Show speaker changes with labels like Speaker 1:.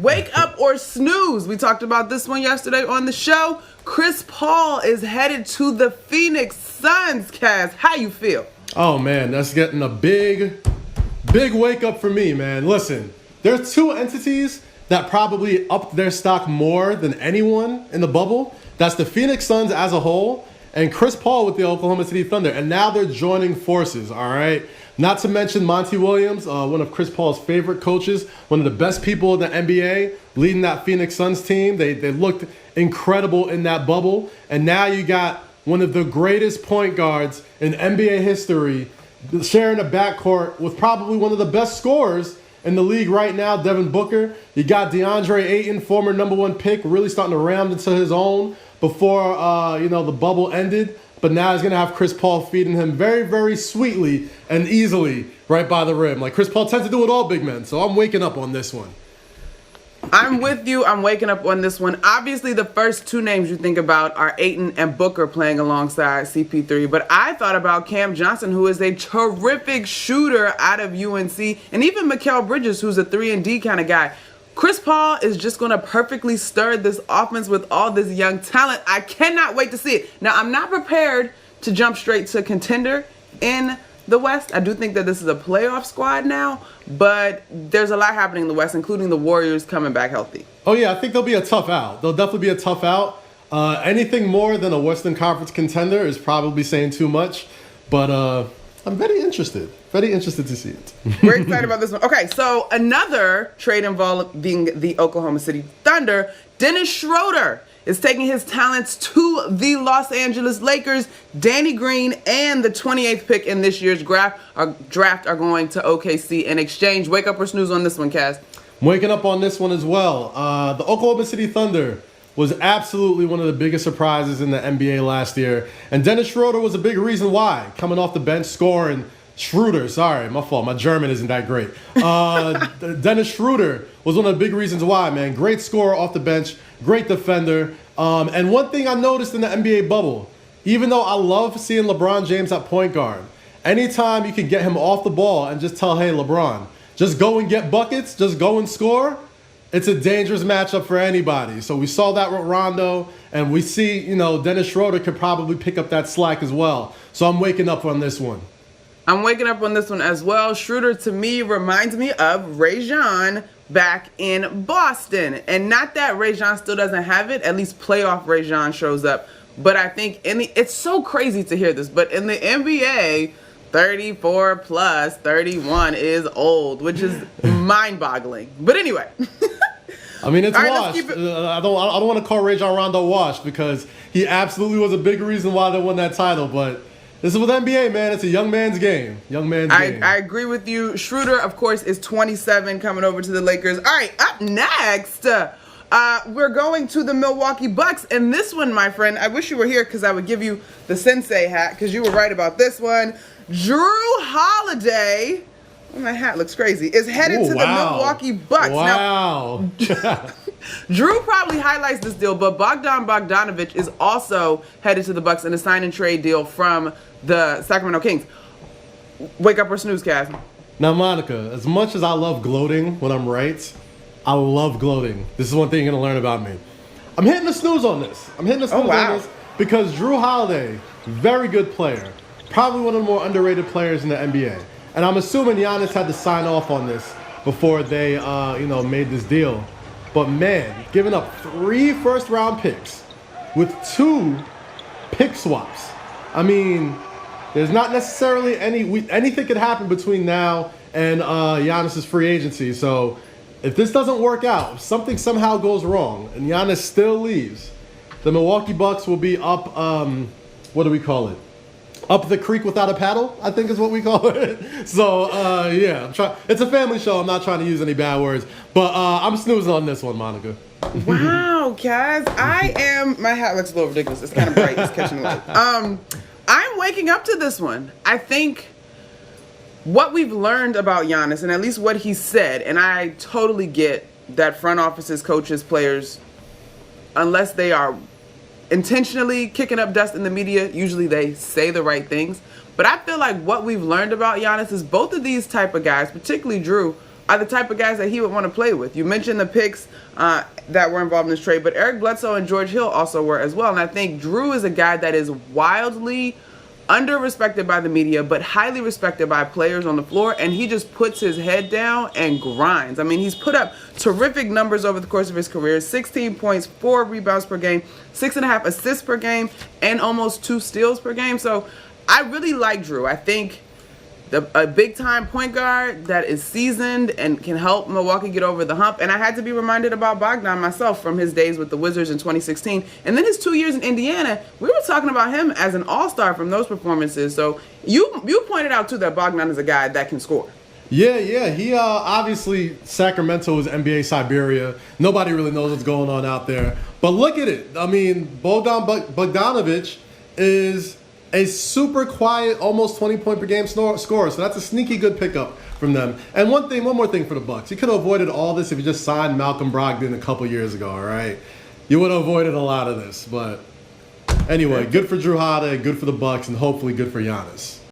Speaker 1: Wake up or snooze. We talked about this one yesterday on the show. Chris Paul is headed to the Phoenix Suns, Kaz. How you feel?
Speaker 2: Oh, man, that's getting a big wake up for me, man. Listen, there's two entities that probably upped their stock more than anyone in the bubble. That's the Phoenix Suns as a whole and Chris Paul with the Oklahoma City Thunder. And now they're joining forces, all right? Not to mention Monty Williams, one of Chris Paul's favorite coaches, one of the best people in the NBA, leading that Phoenix Suns team. They looked incredible in that bubble. And now you got one of the greatest point guards in NBA history sharing a backcourt with probably one of the best scorers in the league right now, Devin Booker. You got DeAndre Ayton, former #1 pick, really starting to round into his own before the bubble ended. But now he's going to have Chris Paul feeding him very, very sweetly and easily right by the rim. Like Chris Paul tends to do with all big men, so I'm waking up on this one.
Speaker 1: I'm with you. I'm waking up on this one. Obviously, the first two names you think about are Ayton and Booker playing alongside CP3. But I thought about Cam Johnson, who is a terrific shooter out of UNC, and even Mikal Bridges, who's a 3-and-D kind of guy. Chris Paul is just going to perfectly stir this offense with all this young talent. I cannot wait to see it. Now, I'm not prepared to jump straight to contender in the West. I do think that this is a playoff squad now, but there's a lot happening in the West, including the Warriors coming back healthy.
Speaker 2: Oh, yeah, I think they'll be a tough out. They'll definitely be a tough out. Anything more than a Western Conference contender is probably saying too much, but I'm very interested. Very interested to see it.
Speaker 1: We're excited about this one. Okay, so another trade involving the Oklahoma City Thunder. Dennis Schroeder is taking his talents to the Los Angeles Lakers. Danny Green and the 28th pick in this year's draft are going to OKC in exchange. Wake up or snooze on this one, Kaz?
Speaker 2: I'm waking up on this one as well. The Oklahoma City Thunder was absolutely one of the biggest surprises in the NBA last year. And Dennis Schroeder was a big reason why. Coming off the bench, scoring. Schroeder, sorry, my fault. My German isn't that great. Dennis Schroeder was one of the big reasons why, man. Great scorer off the bench, great defender. And one thing I noticed in the NBA bubble, even though I love seeing LeBron James at point guard, anytime you can get him off the ball and just tell, hey, LeBron, just go and get buckets, just go and score, it's a dangerous matchup for anybody. So we saw that with Rondo, and we see, Dennis Schroeder could probably pick up that slack as well. So I'm waking up on this one.
Speaker 1: I'm waking up on this one as well. Schroeder, to me, reminds me of Rajon back in Boston. And not that Rajon still doesn't have it. At least playoff Rajon shows up. But I think it's so crazy to hear this. But in the NBA, 34 plus 31 is old, which is mind-boggling. But anyway.
Speaker 2: I mean, it's washed. I don't want to call Rajon Rondo washed because he absolutely was a big reason why they won that title. But this is with NBA, man. It's a young man's game. Young man's game.
Speaker 1: I agree with you. Schroeder, of course, is 27 coming over to the Lakers. All right, up next, we're going to the Milwaukee Bucks. And this one, my friend, I wish you were here because I would give you the sensei hat because you were right about this one. JRUE Holiday, my hat looks crazy, is headed to the Milwaukee Bucks.
Speaker 2: Wow.
Speaker 1: Now, JRUE probably highlights this deal, but Bogdan Bogdanovic is also headed to the Bucks in a sign and trade deal from the Sacramento Kings. Wake up or snooze, Kaz?
Speaker 2: Now, Monica, as much as I love gloating when I'm right, I love gloating. This is one thing you're going to learn about me. I'm hitting the snooze on this. On this because JRUE Holiday, very good player. Probably one of the more underrated players in the NBA. And I'm assuming Giannis had to sign off on this before they, made this deal. But man, giving up 3 first-round picks with 2 pick swaps. I mean, there's not necessarily anything could happen between now and Giannis's free agency. So if this doesn't work out, if something somehow goes wrong and Giannis still leaves, the Milwaukee Bucks will be up, what do we call it? Up the creek without a paddle, I think is what we call it. So, yeah, it's a family show. I'm not trying to use any bad words. But I'm snoozing on this one, Monica.
Speaker 1: Wow, Kaz. My hat looks a little ridiculous. It's kind of bright. It's catching the light. I'm waking up to this one. I think what we've learned about Giannis, and at least what he said, and I totally get that front offices, coaches, players, unless they are intentionally kicking up dust in the media, usually they say the right things. But I feel like what we've learned about Giannis is both of these type of guys, particularly JRUE, are the type of guys that he would want to play with. You mentioned the picks that were involved in this trade, but Eric Bledsoe and George Hill also were as well. And I think JRUE is a guy that is wildly under-respected by the media, but highly respected by players on the floor, and he just puts his head down and grinds. I mean, he's put up terrific numbers over the course of his career: 16 points, 4 rebounds per game, 6.5 assists per game, and almost 2 steals per game. So I really like JRUE. I think a big-time point guard that is seasoned and can help Milwaukee get over the hump. And I had to be reminded about Bogdan myself from his days with the Wizards in 2016. And then his 2 years in Indiana, we were talking about him as an all-star from those performances. So you pointed out, too, that Bogdan is a guy that can score.
Speaker 2: Yeah. He obviously, Sacramento is NBA Siberia. Nobody really knows what's going on out there. But look at it. I mean, Bogdanovic is a super quiet, almost 20-point per game scorer. So that's a sneaky good pickup from them. And one more thing for the Bucks. You could have avoided all this if you just signed Malcolm Brogdon a couple years ago, all right? You would have avoided a lot of this. But anyway, good for Jrue Holiday, good for the Bucks, and hopefully good for Giannis.